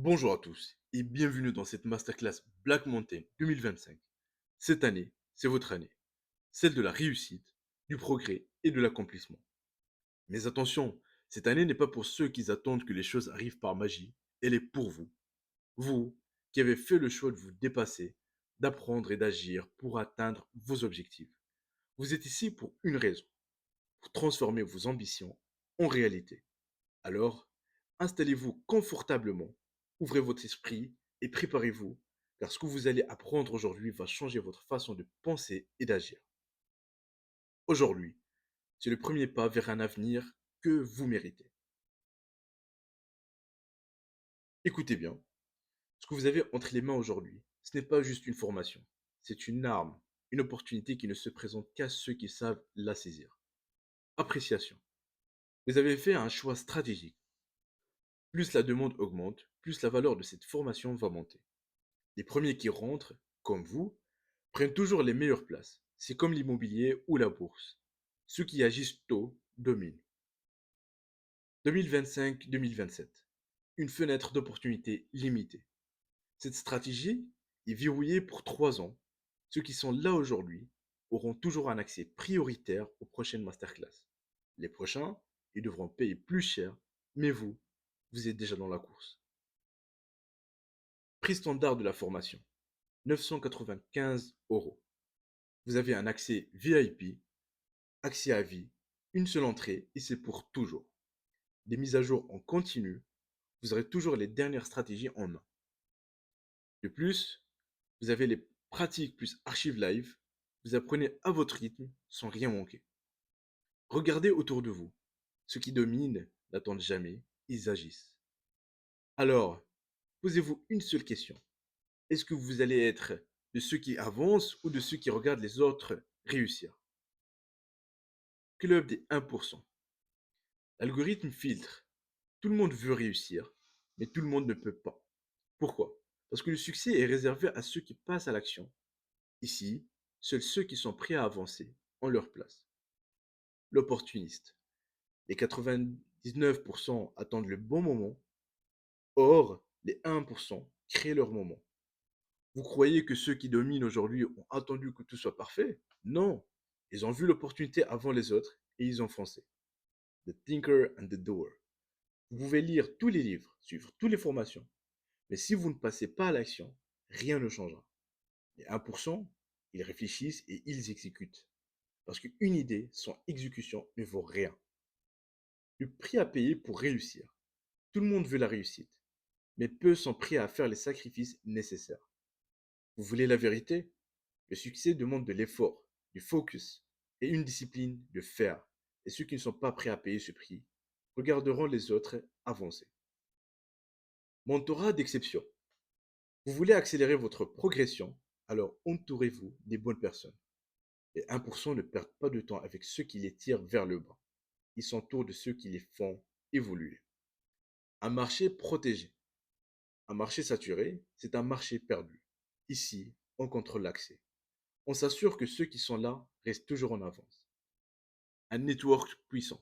Bonjour à tous et bienvenue dans cette masterclass Black Mountain 2025. Cette année, c'est votre année, celle de la réussite, du progrès et de l'accomplissement. Mais attention, cette année n'est pas pour ceux qui attendent que les choses arrivent par magie, elle est pour vous. Vous qui avez fait le choix de vous dépasser, d'apprendre et d'agir pour atteindre vos objectifs. Vous êtes ici pour une raison, pour transformer vos ambitions en réalité. Alors, installez-vous confortablement, ouvrez votre esprit et préparez-vous, car ce que vous allez apprendre aujourd'hui va changer votre façon de penser et d'agir. Aujourd'hui, c'est le premier pas vers un avenir que vous méritez. Écoutez bien, ce que vous avez entre les mains aujourd'hui, ce n'est pas juste une formation, c'est une arme, une opportunité qui ne se présente qu'à ceux qui savent la saisir. Appréciation. Vous avez fait un choix stratégique. Plus la demande augmente, plus la valeur de cette formation va monter. Les premiers qui rentrent, comme vous, prennent toujours les meilleures places. C'est comme l'immobilier ou la bourse. Ceux qui agissent tôt dominent. 2025-2027. Une fenêtre d'opportunité limitée. Cette stratégie est verrouillée pour 3 ans. Ceux qui sont là aujourd'hui auront toujours un accès prioritaire aux prochaines masterclass. Les prochains, ils devront payer plus cher, mais vous, vous êtes déjà dans la course. Prix standard de la formation, 995 euros. Vous avez un accès VIP, accès à vie, une seule entrée et c'est pour toujours. Des mises à jour en continu, vous aurez toujours les dernières stratégies en main. De plus, vous avez les pratiques plus archives live, vous apprenez à votre rythme sans rien manquer. Regardez autour de vous. Ceux qui dominent n'attendent jamais, ils agissent. Alors, posez-vous une seule question. Est-ce que vous allez être de ceux qui avancent ou de ceux qui regardent les autres réussir? Club des 1%. L'algorithme filtre. Tout le monde veut réussir, mais tout le monde ne peut pas. Pourquoi? Parce que le succès est réservé à ceux qui passent à l'action. Ici, seuls ceux qui sont prêts à avancer ont leur place. L'opportuniste. Les 99% attendent le bon moment, or les 1% créent leur moment. Vous croyez que ceux qui dominent aujourd'hui ont attendu que tout soit parfait? Non, ils ont vu l'opportunité avant les autres et ils ont foncé. The Thinker and the Doer. Vous pouvez lire tous les livres, suivre toutes les formations, mais si vous ne passez pas à l'action, rien ne changera. Les 1%, ils réfléchissent et ils exécutent. Parce qu'une idée sans exécution ne vaut rien. Le prix à payer pour réussir. Tout le monde veut la réussite, mais peu sont prêts à faire les sacrifices nécessaires. Vous voulez la vérité? Le succès demande de l'effort, du focus et une discipline de faire. Et ceux qui ne sont pas prêts à payer ce prix regarderont les autres avancer. Mentorat d'exception. Vous voulez accélérer votre progression, alors entourez-vous des bonnes personnes. Les 1% ne perdent pas de temps avec ceux qui les tirent vers le bas. Ils s'entourent de ceux qui les font évoluer. Un marché protégé. Un marché saturé, c'est un marché perdu. Ici, on contrôle l'accès. On s'assure que ceux qui sont là restent toujours en avance. Un network puissant.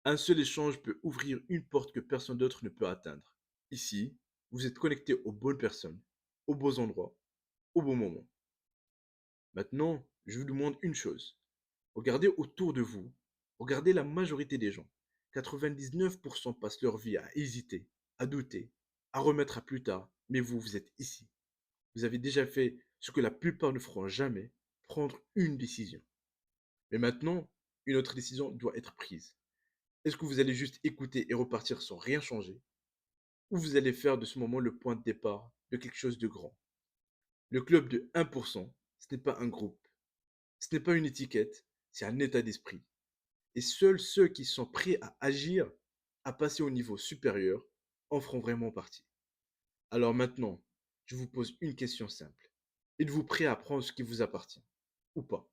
Un seul échange peut ouvrir une porte que personne d'autre ne peut atteindre. Ici, vous êtes connecté aux bonnes personnes, aux bons endroits, au bon moment. Maintenant, je vous demande une chose. Regardez autour de vous. Regardez la majorité des gens. 99% passent leur vie à hésiter, à douter, à remettre à plus tard. Mais vous, vous êtes ici. Vous avez déjà fait ce que la plupart ne feront jamais, prendre une décision. Mais maintenant, une autre décision doit être prise. Est-ce que vous allez juste écouter et repartir sans rien changer? Ou vous allez faire de ce moment le point de départ de quelque chose de grand? Le club de 1%, ce n'est pas un groupe. Ce n'est pas une étiquette, c'est un état d'esprit. Et seuls ceux qui sont prêts à agir, à passer au niveau supérieur, en feront vraiment partie. Alors maintenant, je vous pose une question simple. Êtes-vous prêt à prendre ce qui vous appartient ou pas?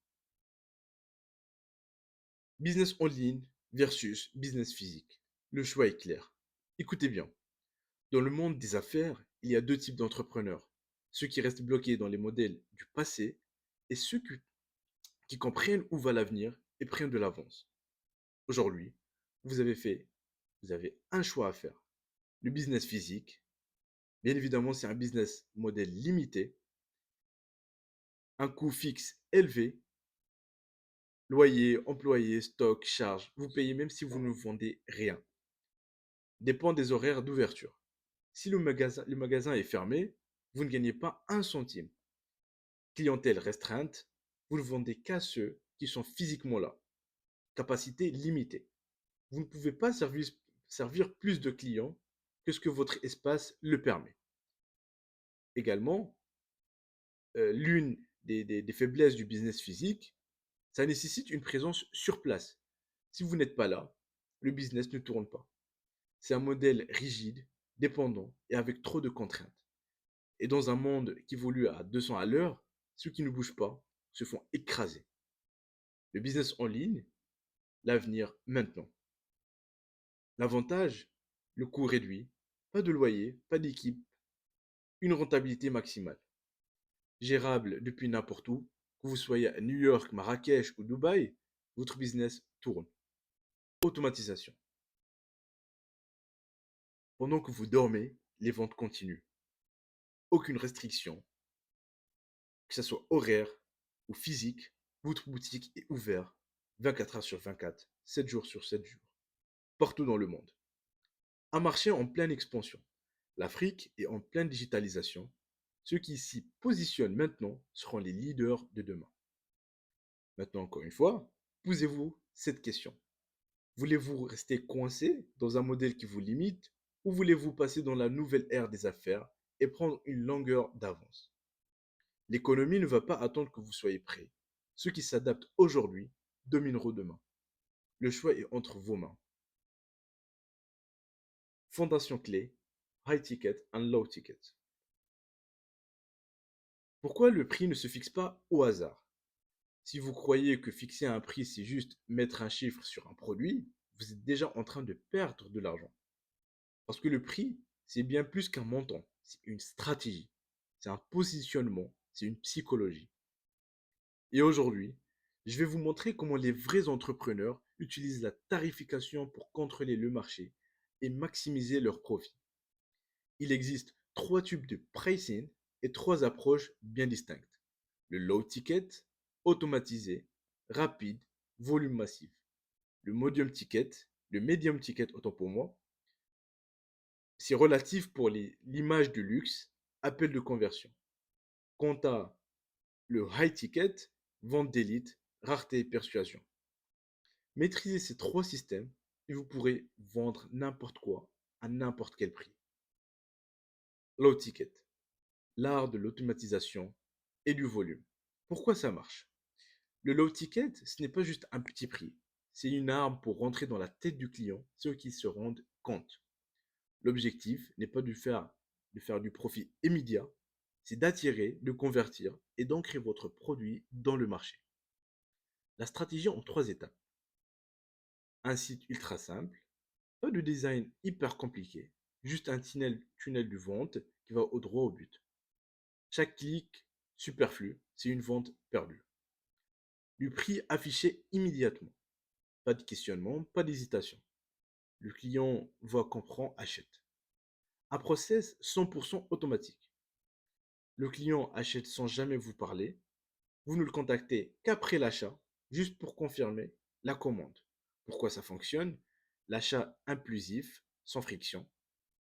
Business en ligne versus business physique. Le choix est clair. Écoutez bien, dans le monde des affaires, il y a deux types d'entrepreneurs. Ceux qui restent bloqués dans les modèles du passé et ceux qui comprennent où va l'avenir et prennent de l'avance. Aujourd'hui, vous avez un choix à faire. Le business physique Bien évidemment, c'est un business model limité, un coût fixe élevé, loyer, employés, stock, charges. Vous payez même si vous ne vendez rien. Dépend des horaires d'ouverture. Si le magasin est fermé, vous ne gagnez pas un centime. Clientèle restreinte, vous ne vendez qu'à ceux qui sont physiquement là. Capacité limitée. Vous ne pouvez pas servir plus de clients que ce que votre espace le permet. Également, l'une des faiblesses du business physique, ça nécessite une présence sur place. Si vous n'êtes pas là, le business ne tourne pas. C'est un modèle rigide, dépendant et avec trop de contraintes. Et dans un monde qui évolue à 200 à l'heure, ceux qui ne bougent pas se font écraser. Le business en ligne, l'avenir maintenant. L'avantage, le coût réduit, pas de loyer, pas d'équipe, une rentabilité maximale. Gérable depuis n'importe où, que vous soyez à New York, Marrakech ou Dubaï, votre business tourne. Automatisation. Pendant que vous dormez, les ventes continuent. Aucune restriction, que ce soit horaire ou physique, votre boutique est ouverte 24 heures sur 24, 7 jours sur 7 jours, partout dans le monde. Un marché en pleine expansion. L'Afrique est en pleine digitalisation. Ceux qui s'y positionnent maintenant seront les leaders de demain. Maintenant, encore une fois, posez-vous cette question. Voulez-vous rester coincé dans un modèle qui vous limite ou voulez-vous passer dans la nouvelle ère des affaires et prendre une longueur d'avance? L'économie ne va pas attendre que vous soyez prêt. Ceux qui s'adaptent aujourd'hui domineront demain. Le choix est entre vos mains. Fondation clé, high ticket and low ticket. Pourquoi le prix ne se fixe pas au hasard? Si vous croyez que fixer un prix, c'est juste mettre un chiffre sur un produit, vous êtes déjà en train de perdre de l'argent. Parce que le prix, c'est bien plus qu'un montant, c'est une stratégie, c'est un positionnement, c'est une psychologie. Et aujourd'hui, je vais vous montrer comment les vrais entrepreneurs utilisent la tarification pour contrôler le marché et maximiser leurs profits. Il existe trois types de pricing et trois approches bien distinctes. Le low ticket, automatisé, rapide, volume massif. Le medium ticket autant pour moi, c'est relatif pour l'image de luxe, appel de conversion. Quant à le high ticket, vente d'élite, rareté et persuasion. Maîtrisez ces trois systèmes et vous pourrez vendre n'importe quoi à n'importe quel prix. Low ticket, l'art de l'automatisation et du volume. Pourquoi ça marche? Le low ticket, ce n'est pas juste un petit prix. C'est une arme pour rentrer dans la tête du client, ceux qui se rendent compte. L'objectif n'est pas de faire du profit immédiat, c'est d'attirer, de convertir et d'ancrer votre produit dans le marché. La stratégie en trois étapes. Un site ultra simple, pas de design hyper compliqué, juste un tunnel de vente qui va au droit au but. Chaque clic superflu, c'est une vente perdue. Du prix affiché immédiatement. Pas de questionnement, pas d'hésitation. Le client voit, comprend, achète. Un process 100% automatique. Le client achète sans jamais vous parler. Vous ne le contactez qu'après l'achat, juste pour confirmer la commande. Pourquoi ça fonctionne? L'achat impulsif, sans friction.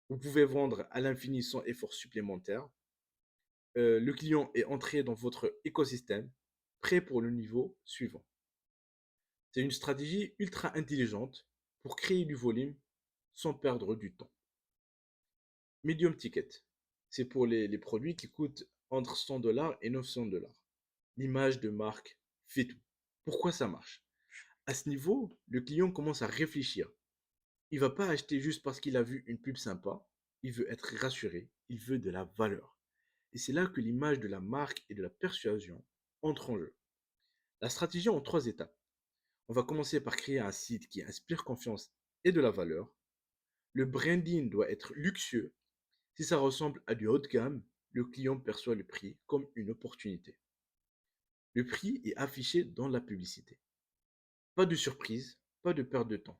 Vous pouvez vendre à l'infini sans effort supplémentaire. Le client est entré dans votre écosystème, prêt pour le niveau suivant. C'est une stratégie ultra intelligente pour créer du volume sans perdre du temps. Medium ticket, c'est pour les produits qui coûtent entre 100 $ et 900 $. L'image de marque fait tout. Pourquoi ça marche? À ce niveau, le client commence à réfléchir. Il ne va pas acheter juste parce qu'il a vu une pub sympa. Il veut être rassuré. Il veut de la valeur. Et c'est là que l'image de la marque et de la persuasion entrent en jeu. La stratégie en trois étapes. On va commencer par créer un site qui inspire confiance et de la valeur. Le branding doit être luxueux. Si ça ressemble à du haut de gamme, le client perçoit le prix comme une opportunité. Le prix est affiché dans la publicité. Pas de surprise, pas de perte de temps.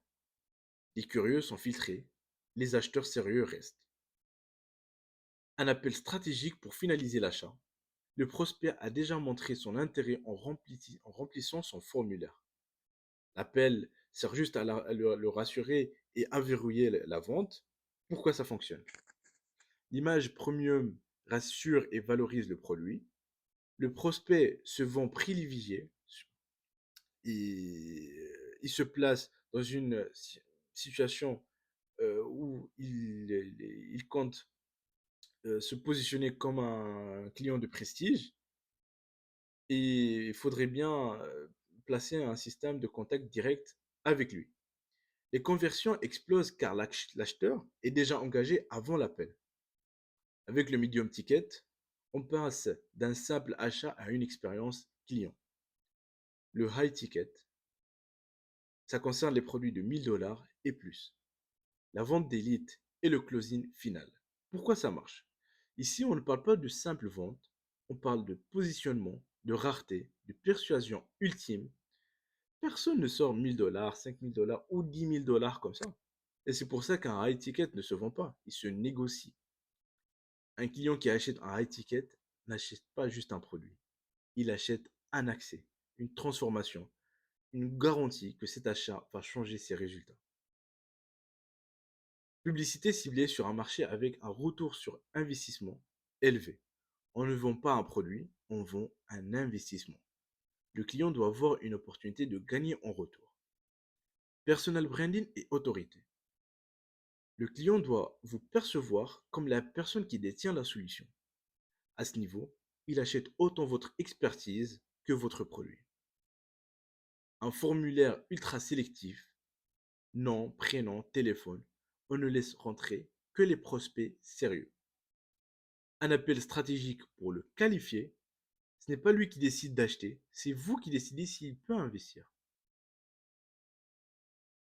Les curieux sont filtrés, les acheteurs sérieux restent. Un appel stratégique pour finaliser l'achat. Le prospect a déjà montré son intérêt en remplissant son formulaire. L'appel sert juste à le rassurer et à verrouiller la vente. Pourquoi ça fonctionne? L'image premium rassure et valorise le produit. Le prospect se vend privilégié et il se place dans une situation où il compte se positionner comme un client de prestige et il faudrait bien placer un système de contact direct avec lui. Les conversions explosent car l'acheteur est déjà engagé avant l'appel. Avec le medium ticket, on passe d'un simple achat à une expérience client. Le high ticket, ça concerne les produits de 1000 $ et plus. La vente d'élite et le closing final. Pourquoi ça marche? Ici, on ne parle pas de simple vente, on parle de positionnement, de rareté, de persuasion ultime. Personne ne sort 1000 $, 5000 $ ou 10 000 $ comme ça. Et c'est pour ça qu'un high ticket ne se vend pas, il se négocie. Un client qui achète un high ticket n'achète pas juste un produit, il achète un accès, une transformation, une garantie que cet achat va changer ses résultats. Publicité ciblée sur un marché avec un retour sur investissement élevé. On ne vend pas un produit, on vend un investissement. Le client doit avoir une opportunité de gagner en retour. Personal branding et autorité. Le client doit vous percevoir comme la personne qui détient la solution. À ce niveau, il achète autant votre expertise que votre produit. Un formulaire ultra sélectif, nom, prénom, téléphone, on ne laisse rentrer que les prospects sérieux. Un appel stratégique pour le qualifier, ce n'est pas lui qui décide d'acheter, c'est vous qui décidez s'il peut investir.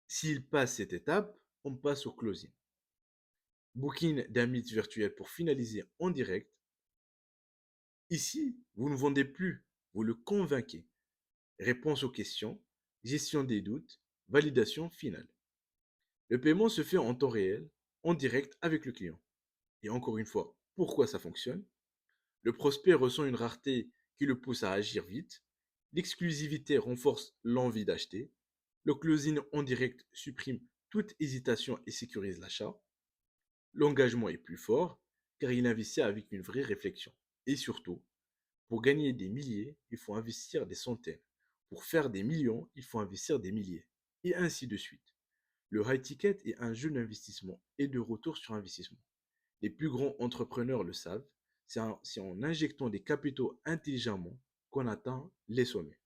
S'il passe cette étape, on passe au closing. Booking d'un meet virtuel pour finaliser en direct. Ici, vous ne vendez plus, vous le convainquez. Réponse aux questions, gestion des doutes, validation finale. Le paiement se fait en temps réel, en direct avec le client. Et encore une fois, pourquoi ça fonctionne? Le prospect ressent une rareté qui le pousse à agir vite. L'exclusivité renforce l'envie d'acheter. Le closing en direct supprime toute hésitation et sécurise l'achat. L'engagement est plus fort car il investit avec une vraie réflexion. Et surtout, pour gagner des milliers, il faut investir des centaines. Pour faire des millions, il faut investir des milliers. Et ainsi de suite. Le high ticket est un jeu d'investissement et de retour sur investissement. Les plus grands entrepreneurs le savent, c'est en injectant des capitaux intelligemment qu'on atteint les sommets.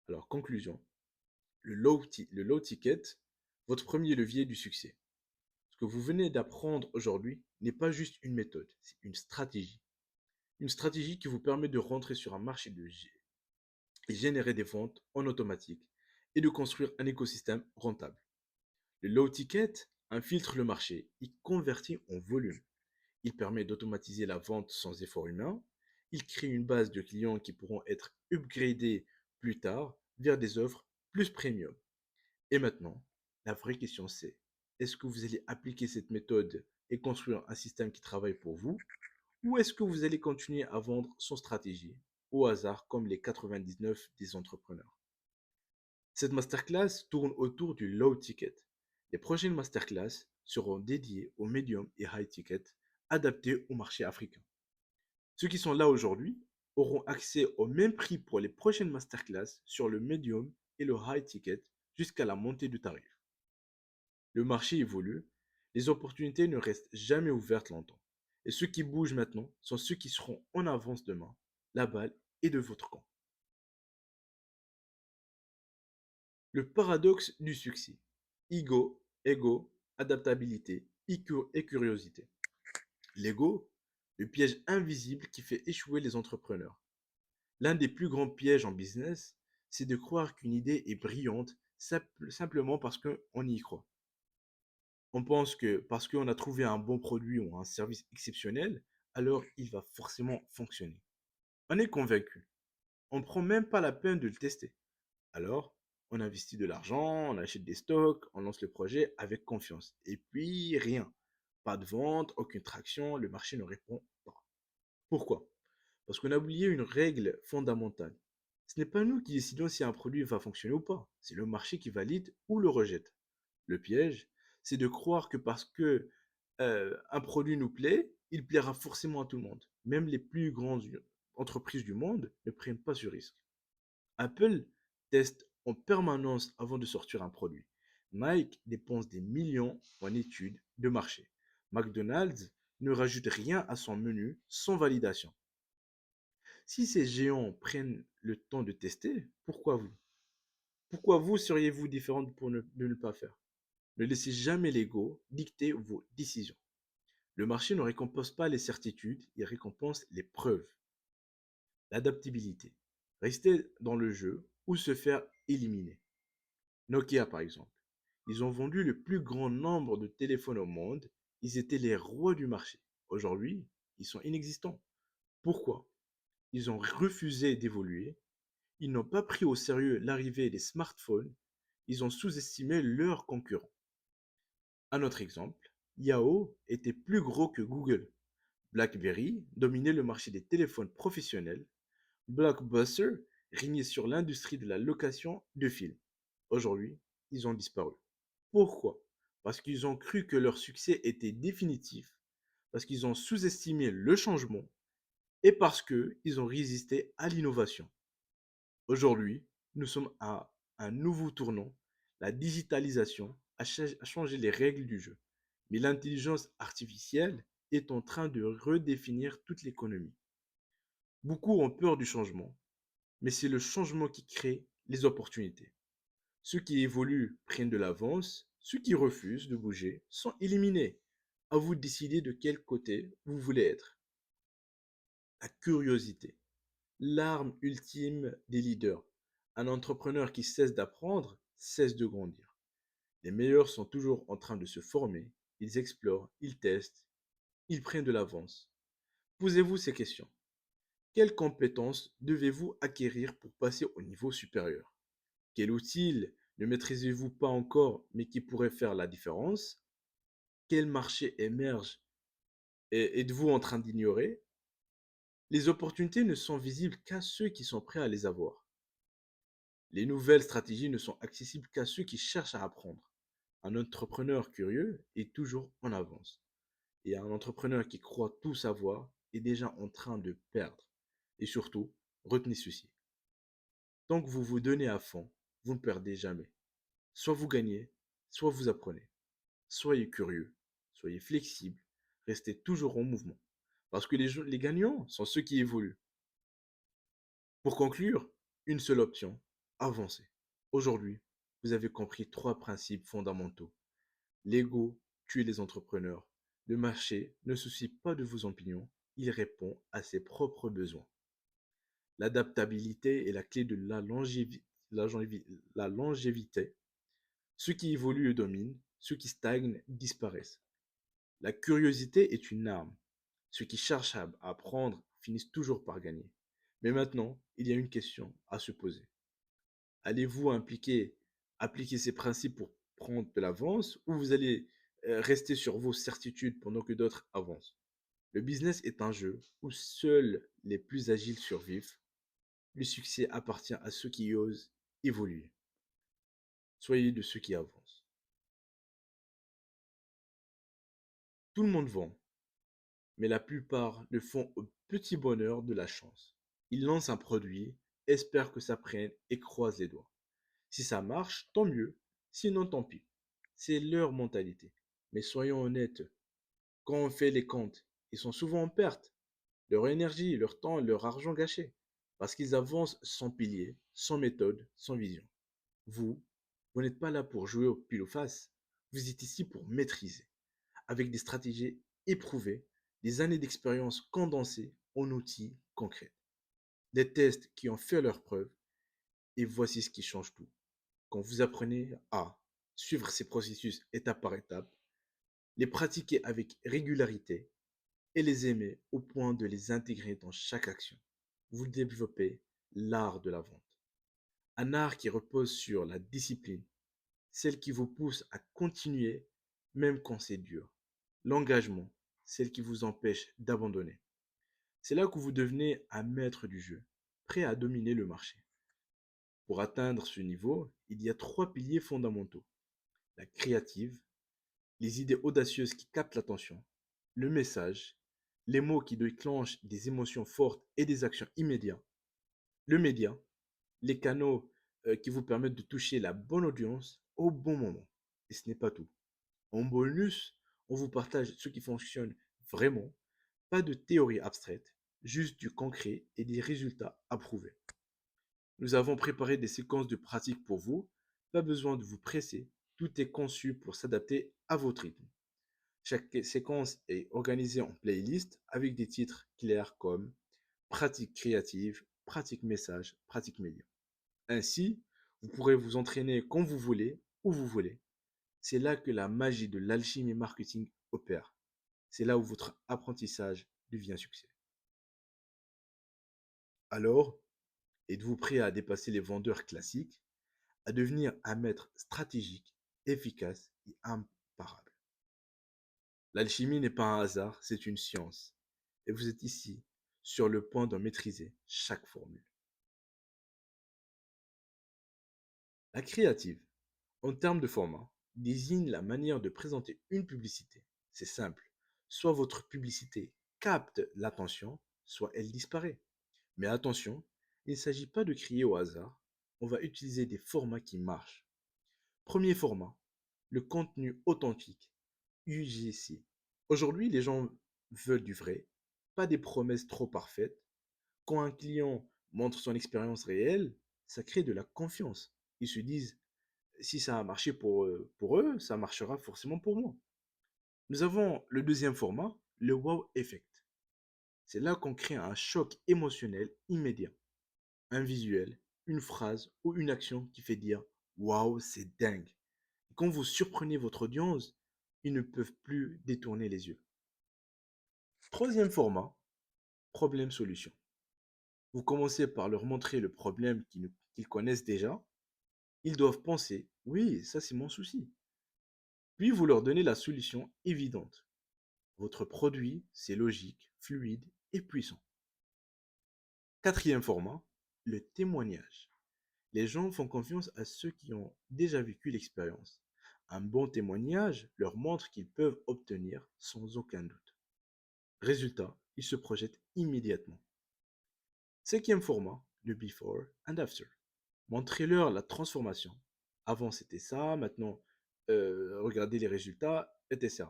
Alors, conclusion, le low ticket, votre premier levier du succès. Ce que vous venez d'apprendre aujourd'hui n'est pas juste une méthode, c'est une stratégie. Une stratégie qui vous permet de rentrer sur un marché et générer des ventes en automatique et de construire un écosystème rentable. Le low ticket infiltre le marché, il convertit en volume. Il permet d'automatiser la vente sans effort humain. Il crée une base de clients qui pourront être upgradés plus tard vers des offres plus premium. Et maintenant, la vraie question c'est, est-ce que vous allez appliquer cette méthode et construire un système qui travaille pour vous? Ou est-ce que vous allez continuer à vendre sans stratégie, au hasard comme les 99 des entrepreneurs? Cette masterclass tourne autour du low ticket. Les prochaines masterclass seront dédiées au medium et high ticket adaptés au marché africain. Ceux qui sont là aujourd'hui auront accès au même prix pour les prochaines masterclass sur le medium et le high ticket jusqu'à la montée du tarif. Le marché évolue, les opportunités ne restent jamais ouvertes longtemps. Et ceux qui bougent maintenant sont ceux qui seront en avance demain. La balle est de votre camp. Le paradoxe du succès. Ego, adaptabilité et curiosité. L'ego, le piège invisible qui fait échouer les entrepreneurs. L'un des plus grands pièges en business, c'est de croire qu'une idée est brillante simplement parce qu'on y croit. On pense que parce qu'on a trouvé un bon produit ou un service exceptionnel, alors il va forcément fonctionner. On est convaincu. On ne prend même pas la peine de le tester. Alors, on investit de l'argent, on achète des stocks, on lance le projet avec confiance. Et puis, rien. Pas de vente, aucune traction, le marché ne répond pas. Pourquoi? Parce qu'on a oublié une règle fondamentale. Ce n'est pas nous qui décidons si un produit va fonctionner ou pas. C'est le marché qui valide ou le rejette. Le piège, c'est de croire que parce que un produit nous plaît, il plaira forcément à tout le monde. Même les plus grandes entreprises du monde ne prennent pas ce risque. Apple teste en permanence avant de sortir un produit. Nike dépense des millions en études de marché. McDonald's ne rajoute rien à son menu sans validation. Si ces géants prennent le temps de tester, pourquoi vous? Pourquoi vous seriez-vous différente de ne pas faire? Ne laissez jamais l'ego dicter vos décisions. Le marché ne récompense pas les certitudes, il récompense les preuves. L'adaptabilité. Rester dans le jeu ou se faire éliminer. Nokia, par exemple. Ils ont vendu le plus grand nombre de téléphones au monde. Ils étaient les rois du marché. Aujourd'hui, ils sont inexistants. Pourquoi? Ils ont refusé d'évoluer. Ils n'ont pas pris au sérieux l'arrivée des smartphones. Ils ont sous-estimé leurs concurrents. Un autre exemple, Yahoo était plus gros que Google. BlackBerry dominait le marché des téléphones professionnels. Blockbuster régnait sur l'industrie de la location de films. Aujourd'hui, ils ont disparu. Pourquoi? Parce qu'ils ont cru que leur succès était définitif, parce qu'ils ont sous-estimé le changement et parce qu'ils ont résisté à l'innovation. Aujourd'hui, nous sommes à un nouveau tournant. La digitalisation a changé les règles du jeu. Mais l'intelligence artificielle est en train de redéfinir toute l'économie. Beaucoup ont peur du changement, mais c'est le changement qui crée les opportunités. Ceux qui évoluent prennent de l'avance, ceux qui refusent de bouger sont éliminés. À vous de décider de quel côté vous voulez être. La curiosité, l'arme ultime des leaders. Un entrepreneur qui cesse d'apprendre cesse de grandir. Les meilleurs sont toujours en train de se former, ils explorent, ils testent, ils prennent de l'avance. Posez-vous ces questions. Quelles compétences devez-vous acquérir pour passer au niveau supérieur? Quel outil ne maîtrisez-vous pas encore mais qui pourrait faire la différence? Quel marché émerge et êtes-vous en train d'ignorer? Les opportunités ne sont visibles qu'à ceux qui sont prêts à les avoir. Les nouvelles stratégies ne sont accessibles qu'à ceux qui cherchent à apprendre. Un entrepreneur curieux est toujours en avance. Et un entrepreneur qui croit tout savoir est déjà en train de perdre. Et surtout, retenez ceci. Tant que vous vous donnez à fond, vous ne perdez jamais. Soit vous gagnez, soit vous apprenez. Soyez curieux, soyez flexible, restez toujours en mouvement. Parce que les gagnants sont ceux qui évoluent. Pour conclure, une seule option, avancer. Aujourd'hui, vous avez compris trois principes fondamentaux. L'ego tue les entrepreneurs. Le marché ne se soucie pas de vos opinions, il répond à ses propres besoins. L'adaptabilité est la clé de la longévité. Ceux qui évoluent dominent, ceux qui stagnent disparaissent. La curiosité est une arme. Ceux qui cherchent à apprendre finissent toujours par gagner. Mais maintenant, il y a une question à se poser. Allez-vous appliquer ces principes pour prendre de l'avance ou vous allez rester sur vos certitudes pendant que d'autres avancent? Le business est un jeu où seuls les plus agiles survivent. Le succès appartient à ceux qui osent évoluer. Soyez de ceux qui avancent. Tout le monde vend, mais la plupart le font au petit bonheur de la chance. Ils lancent un produit, espèrent que ça prenne et croisent les doigts. Si ça marche, tant mieux, sinon tant pis. C'est leur mentalité. Mais soyons honnêtes, quand on fait les comptes, ils sont souvent en perte. Leur énergie, leur temps, leur argent gâché. Parce qu'ils avancent sans pilier, sans méthode, sans vision. Vous, vous n'êtes pas là pour jouer au pile ou face. Vous êtes ici pour maîtriser. Avec des stratégies éprouvées, des années d'expérience condensées en outils concrets. Des tests qui ont fait leurs preuves. Et voici ce qui change tout. Quand vous apprenez à suivre ces processus étape par étape, les pratiquer avec régularité et les aimer au point de les intégrer dans chaque action, vous développez l'art de la vente. Un art qui repose sur la discipline, celle qui vous pousse à continuer même quand c'est dur. L'engagement, celle qui vous empêche d'abandonner. C'est là que vous devenez un maître du jeu, prêt à dominer le marché. Pour atteindre ce niveau, il y a trois piliers fondamentaux. La créative, les idées audacieuses qui captent l'attention, le message, les mots qui déclenchent des émotions fortes et des actions immédiates, le média, les canaux qui vous permettent de toucher la bonne audience au bon moment. Et ce n'est pas tout. En bonus, on vous partage ce qui fonctionne vraiment, pas de théorie abstraite, juste du concret et des résultats approuvés. Nous avons préparé des séquences de pratique pour vous, pas besoin de vous presser, tout est conçu pour s'adapter à votre rythme. Chaque séquence est organisée en playlist avec des titres clairs comme pratique créative, pratique message, pratique média. Ainsi, vous pourrez vous entraîner quand vous voulez, où vous voulez. C'est là que la magie de l'alchimie marketing opère. C'est là où votre apprentissage devient succès. Alors, êtes-vous prêt à dépasser les vendeurs classiques, à devenir un maître stratégique, efficace et imparable? L'alchimie n'est pas un hasard, c'est une science. Et vous êtes ici, sur le point d'en maîtriser chaque formule. La créative, en termes de format, désigne la manière de présenter une publicité. C'est simple. Soit votre publicité capte l'attention, soit elle disparaît. Mais attention, il ne s'agit pas de crier au hasard. On va utiliser des formats qui marchent. Premier format, le contenu authentique, UGC. Aujourd'hui, les gens veulent du vrai, pas des promesses trop parfaites. Quand un client montre son expérience réelle, ça crée de la confiance. Ils se disent, si ça a marché pour eux, ça marchera forcément pour moi. Nous avons le deuxième format, le wow effect. C'est là qu'on crée un choc émotionnel immédiat. Un visuel, une phrase ou une action qui fait dire waouh, c'est dingue. Et quand vous surprenez votre audience, ils ne peuvent plus détourner les yeux. Troisième format, problème-solution. Vous commencez par leur montrer le problème qu'ils connaissent déjà. Ils doivent penser, oui, ça c'est mon souci. Puis vous leur donnez la solution évidente. Votre produit, c'est logique, fluide et puissant. Quatrième format, le témoignage. Les gens font confiance à ceux qui ont déjà vécu l'expérience. Un bon témoignage leur montre qu'ils peuvent obtenir sans aucun doute. Résultat, ils se projettent immédiatement. Cinquième format, le before and after. Montrez-leur la transformation. Avant c'était ça, maintenant regardez les résultats, etc.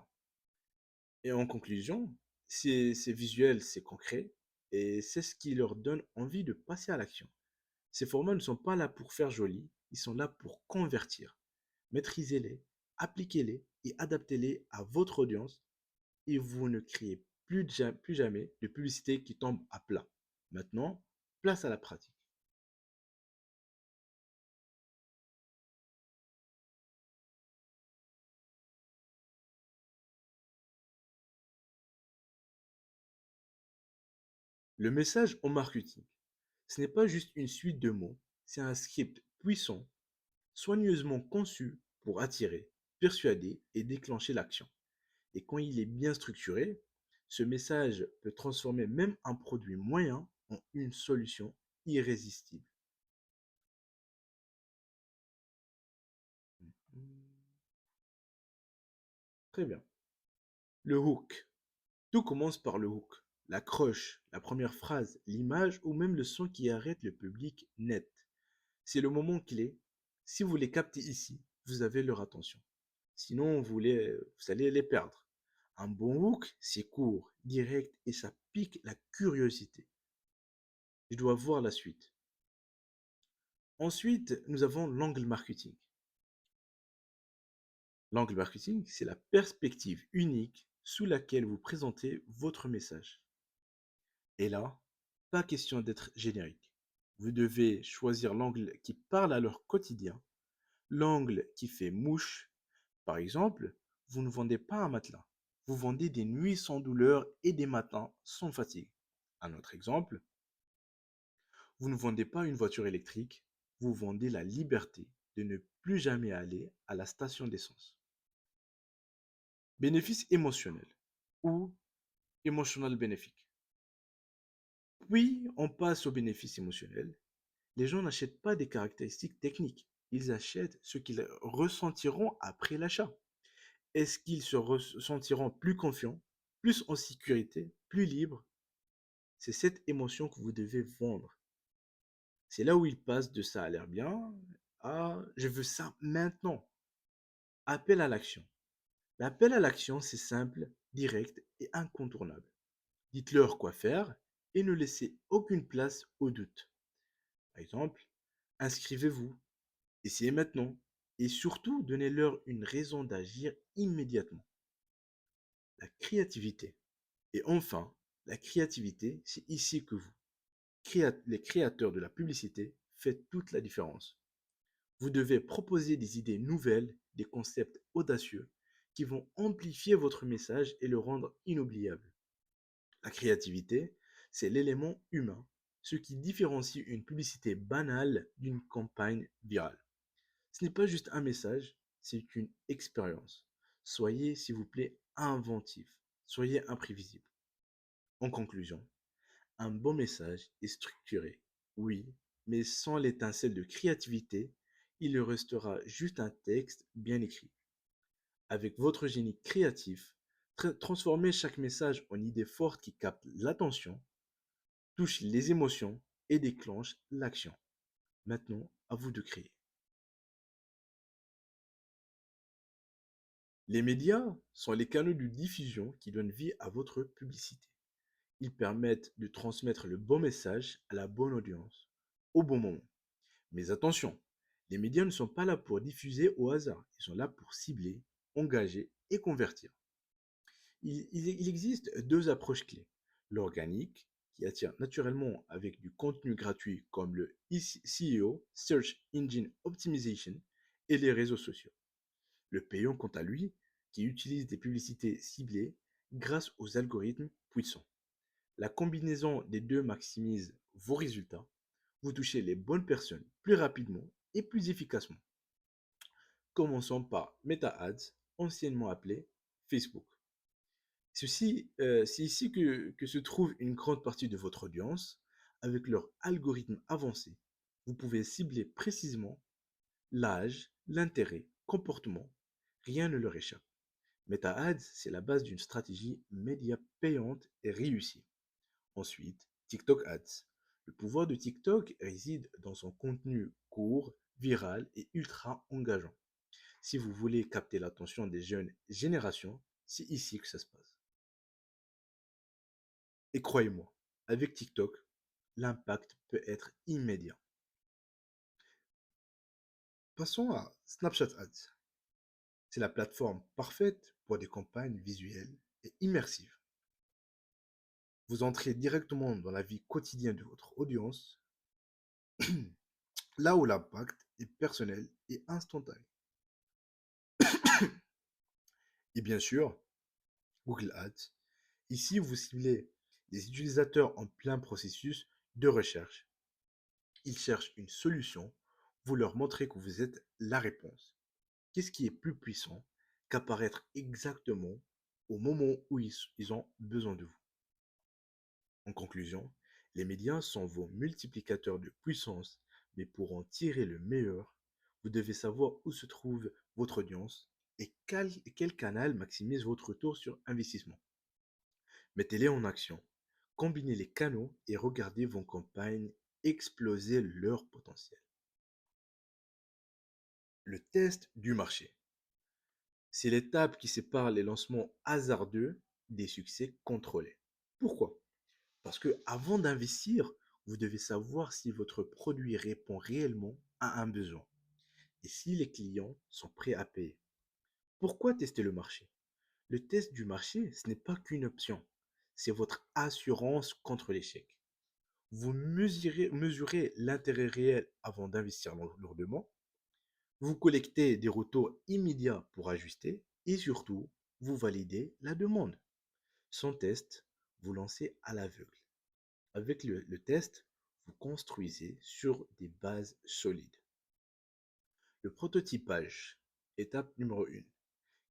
Et en conclusion, c'est visuel, c'est concret, et c'est ce qui leur donne envie de passer à l'action. Ces formats ne sont pas là pour faire joli, ils sont là pour convertir. Maîtrisez-les, appliquez-les et adaptez-les à votre audience et vous ne créez plus jamais de publicité qui tombe à plat. Maintenant, place à la pratique. Le message en marketing, ce n'est pas juste une suite de mots, c'est un script puissant, soigneusement conçu pour attirer, persuader et déclencher l'action. Et quand il est bien structuré, ce message peut transformer même un produit moyen en une solution irrésistible. Très bien. Le hook. Tout commence par le hook. L'accroche, la première phrase, l'image ou même le son qui arrête le public net. C'est le moment clé. Si vous les captez ici, vous avez leur attention. Sinon, vous allez les perdre. Un bon hook, c'est court, direct et ça pique la curiosité. Je dois voir la suite. Ensuite, nous avons l'angle marketing. L'angle marketing, c'est la perspective unique sous laquelle vous présentez votre message. Et là, pas question d'être générique. Vous devez choisir l'angle qui parle à leur quotidien, l'angle qui fait mouche. Par exemple, vous ne vendez pas un matelas, vous vendez des nuits sans douleur et des matins sans fatigue. Un autre exemple, vous ne vendez pas une voiture électrique, vous vendez la liberté de ne plus jamais aller à la station d'essence. Bénéfice émotionnel ou emotional benefit. Puis, on passe au bénéfice émotionnel. Les gens n'achètent pas des caractéristiques techniques. Ils achètent ce qu'ils ressentiront après l'achat. Est-ce qu'ils se sentiront plus confiants, plus en sécurité, plus libres? C'est cette émotion que vous devez vendre. C'est là où ils passent de ça a l'air bien à je veux ça maintenant. Appel à l'action. L'appel à l'action, c'est simple, direct et incontournable. Dites-leur quoi faire et ne laissez aucune place au doute. Par exemple, inscrivez-vous, essayez maintenant et surtout donnez-leur une raison d'agir immédiatement. La créativité. Et enfin, la créativité, c'est ici que vous, les créateurs de la publicité, faites toute la différence. Vous devez proposer des idées nouvelles, des concepts audacieux qui vont amplifier votre message et le rendre inoubliable. La créativité, c'est l'élément humain, ce qui différencie une publicité banale d'une campagne virale. Ce n'est pas juste un message, c'est une expérience. Soyez, s'il vous plaît, inventif. Soyez imprévisible. En conclusion, un bon message est structuré, oui, mais sans l'étincelle de créativité, il restera juste un texte bien écrit. Avec votre génie créatif, transformez chaque message en idée forte qui capte l'attention, touche les émotions et déclenche l'action. Maintenant, à vous de créer. Les médias sont les canaux de diffusion qui donnent vie à votre publicité. Ils permettent de transmettre le bon message à la bonne audience, au bon moment. Mais attention, les médias ne sont pas là pour diffuser au hasard, ils sont là pour cibler, engager et convertir. Il existe deux approches clés. L'organique, qui attire naturellement avec du contenu gratuit comme le SEO, Search Engine Optimization, et les réseaux sociaux. Le payant, quant à lui, qui utilise des publicités ciblées grâce aux algorithmes puissants. La combinaison des deux maximise vos résultats. Vous touchez les bonnes personnes plus rapidement et plus efficacement. Commençons par Meta Ads, anciennement appelé Facebook. C'est ici que se trouve une grande partie de votre audience. Avec leur algorithme avancé, vous pouvez cibler précisément l'âge, l'intérêt, comportement. Rien ne leur échappe. Meta Ads, c'est la base d'une stratégie média payante et réussie. Ensuite, TikTok Ads. Le pouvoir de TikTok réside dans son contenu court, viral et ultra engageant. Si vous voulez capter l'attention des jeunes générations, c'est ici que ça se passe. Et croyez-moi, avec TikTok, l'impact peut être immédiat. Passons à Snapchat Ads. C'est la plateforme parfaite pour des campagnes visuelles et immersives. Vous entrez directement dans la vie quotidienne de votre audience, là où l'impact est personnel et instantané. Et bien sûr, Google Ads. Ici, vous ciblez des utilisateurs en plein processus de recherche. Ils cherchent une solution, vous leur montrez que vous êtes la réponse. Qu'est-ce qui est plus puissant qu'apparaître exactement au moment où ils ont besoin de vous? En conclusion, les médias sont vos multiplicateurs de puissance, mais pour en tirer le meilleur, vous devez savoir où se trouve votre audience et quel canal maximise votre retour sur investissement. Mettez-les en action, combinez les canaux et regardez vos campagnes exploser leur potentiel. Le test du marché. C'est l'étape qui sépare les lancements hasardeux des succès contrôlés. Pourquoi? Parce que avant d'investir, vous devez savoir si votre produit répond réellement à un besoin et si les clients sont prêts à payer. Pourquoi tester le marché? Le test du marché, ce n'est pas qu'une option, c'est votre assurance contre l'échec. Vous mesurez l'intérêt réel avant d'investir lourdement, vous collectez des retours immédiats pour ajuster et surtout, vous validez la demande. Sans test, vous lancez à l'aveugle. Avec le test, vous construisez sur des bases solides. Le prototypage, étape numéro 1.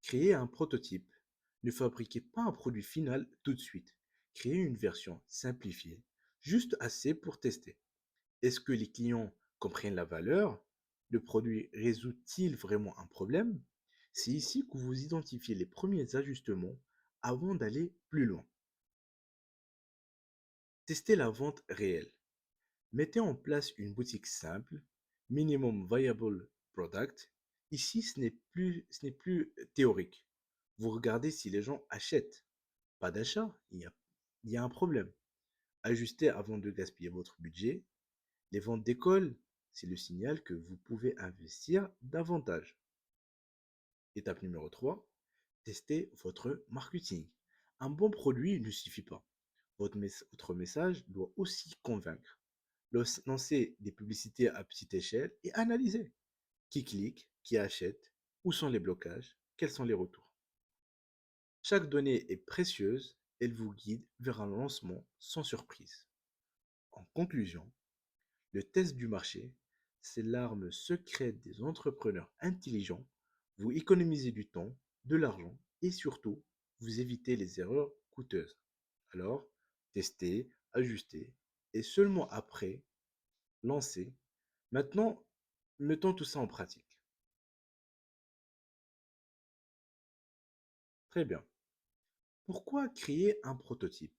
Créez un prototype Ne fabriquez pas un produit final tout de suite. Créez une version simplifiée, juste assez pour tester. Est-ce que les clients comprennent la valeur? Le produit résout-il vraiment un problème? C'est ici que vous identifiez les premiers ajustements avant d'aller plus loin. Testez la vente réelle. Mettez en place une boutique simple, minimum viable product. Ici, ce n'est plus théorique. Vous regardez si les gens achètent. Pas d'achat, il y a un problème. Ajustez avant de gaspiller votre budget. Les ventes d'école, c'est le signal que vous pouvez investir davantage. Étape numéro 3, testez votre marketing. Un bon produit ne suffit pas. Votre message doit aussi convaincre. Lancez des publicités à petite échelle et analysez. Qui clique, qui achète, où sont les blocages, quels sont les retours. Chaque donnée est précieuse, elle vous guide vers un lancement sans surprise. En conclusion, le test du marché, c'est l'arme secrète des entrepreneurs intelligents. Vous économisez du temps, de l'argent et surtout, vous évitez les erreurs coûteuses. Alors, testez, ajustez et seulement après, lancez. Maintenant, mettons tout ça en pratique. Très bien. Pourquoi créer un prototype?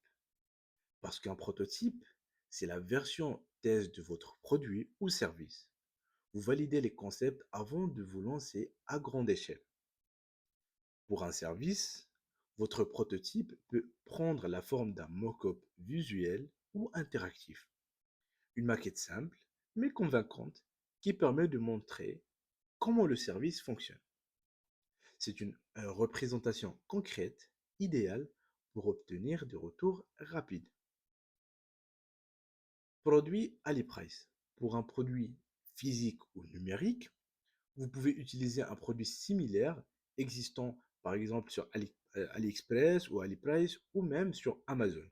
Parce qu'un prototype, c'est la version test de votre produit ou service. Vous validez les concepts avant de vous lancer à grande échelle. Pour un service, votre prototype peut prendre la forme d'un mock-up visuel ou interactif. Une maquette simple, mais convaincante, qui permet de montrer comment le service fonctionne. C'est une représentation concrète, idéale pour obtenir des retours rapides. Produit AliPrice. Pour un produit physique ou numérique, vous pouvez utiliser un produit similaire existant par exemple sur AliExpress ou AliPrice ou même sur Amazon.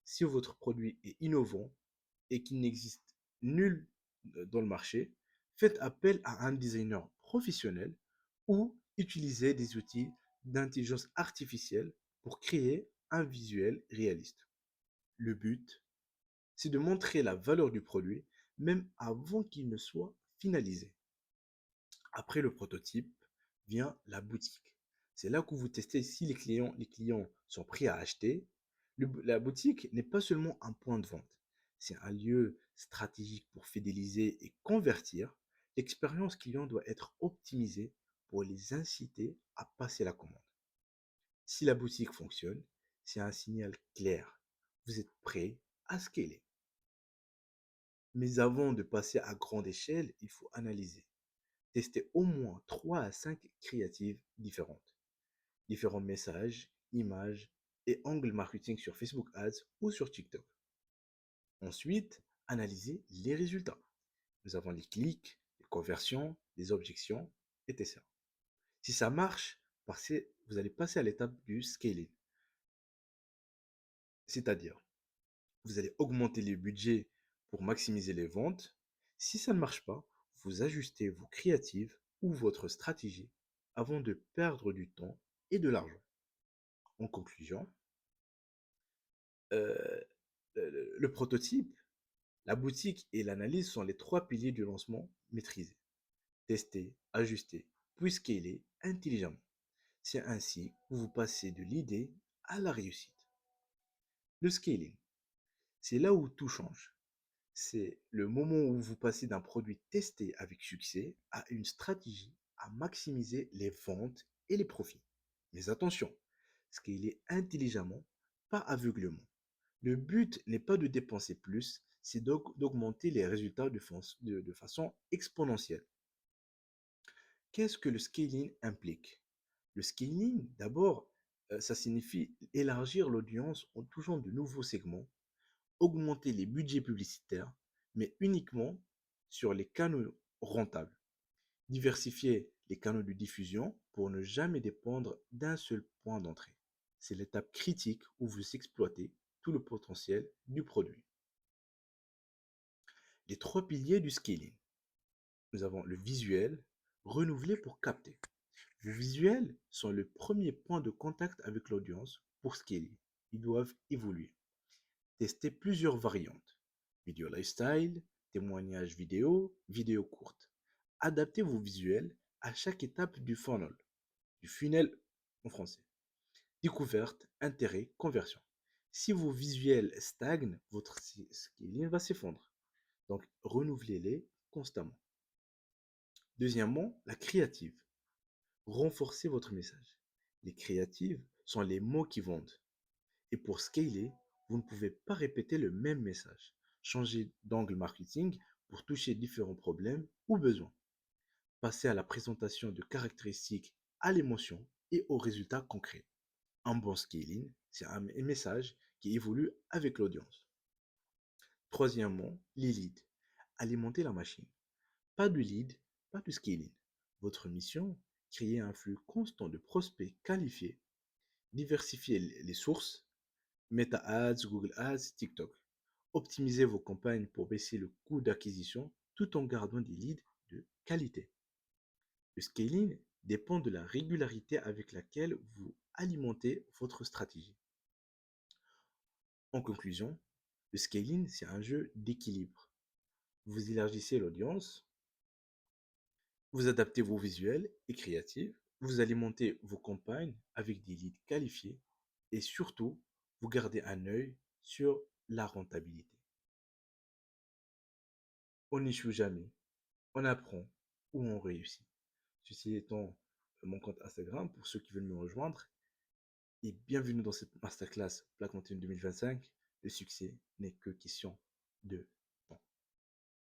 Si votre produit est innovant et qu'il n'existe nul dans le marché, faites appel à un designer professionnel ou utilisez des outils d'intelligence artificielle pour créer un visuel réaliste. Le but, c'est de montrer la valeur du produit même avant qu'il ne soit finalisé. Après le prototype vient la boutique. C'est là que vous testez si les clients sont prêts à acheter. La boutique n'est pas seulement un point de vente, c'est un lieu stratégique pour fidéliser et convertir. L'expérience client doit être optimisée pour les inciter à passer la commande. Si la boutique fonctionne, c'est un signal clair. Vous êtes prêt à scaler. Mais avant de passer à grande échelle, il faut analyser. Testez au moins 3 à 5 créatives différentes. Différents messages, images et angles marketing sur Facebook Ads ou sur TikTok. Ensuite, analysez les résultats. Nous avons les clics, les conversions, les objections, etc. Si ça marche, vous allez passer à l'étape du scaling. C'est-à-dire, vous allez augmenter les budgets pour maximiser les ventes. Si ça ne marche pas, vous ajustez vos créatives ou votre stratégie avant de perdre du temps et de l'argent. En conclusion, euh, le prototype, la boutique et l'analyse sont les trois piliers du lancement maîtrisé. Tester, ajuster, puis scaler intelligemment. C'est ainsi que vous passez de l'idée à la réussite. Le scaling, c'est là où tout change. C'est le moment où vous passez d'un produit testé avec succès à une stratégie à maximiser les ventes et les profits. Mais attention, scaler intelligemment, pas aveuglement. Le but n'est pas de dépenser plus, c'est d'augmenter les résultats de façon exponentielle. Qu'est-ce que le scaling implique? Le scaling, d'abord, ça signifie élargir l'audience en touchant de nouveaux segments, augmenter les budgets publicitaires, mais uniquement sur les canaux rentables. Diversifier les canaux de diffusion pour ne jamais dépendre d'un seul point d'entrée. C'est l'étape critique où vous exploitez tout le potentiel du produit. Les trois piliers du scaling. Nous avons le visuel, renouvelé pour capter. Vos visuels sont le premier point de contact avec l'audience pour scaler. Ils doivent évoluer. Testez plusieurs variantes. Vidéo lifestyle, témoignages vidéo, vidéo courte. Adaptez vos visuels à chaque étape du funnel en français. Découverte, intérêt, conversion. Si vos visuels stagnent, votre scaling va s'effondrer. Donc, renouvelez-les constamment. Deuxièmement, la créative. Renforcez votre message. Les créatives sont les mots qui vendent. Et pour scaler, vous ne pouvez pas répéter le même message. Changez d'angle marketing pour toucher différents problèmes ou besoins. Passez à la présentation de caractéristiques à l'émotion et aux résultats concrets. Un bon scaling, c'est un message qui évolue avec l'audience. Troisièmement, les leads. Alimenter la machine. Pas de lead, pas de scaling. Votre mission, créer un flux constant de prospects qualifiés, diversifier les sources, Meta Ads, Google Ads, TikTok. Optimisez vos campagnes pour baisser le coût d'acquisition tout en gardant des leads de qualité. Le scaling dépend de la régularité avec laquelle vous alimentez votre stratégie. En conclusion, le scaling, c'est un jeu d'équilibre. Vous élargissez l'audience, vous adaptez vos visuels et créatifs, vous alimentez vos campagnes avec des leads qualifiés et surtout, vous gardez un œil sur la rentabilité. On n'échoue jamais, on apprend ou on réussit. Ceci étant mon compte Instagram pour ceux qui veulent me rejoindre. Et bienvenue dans cette masterclass Black Mountain 2025. Le succès n'est que question de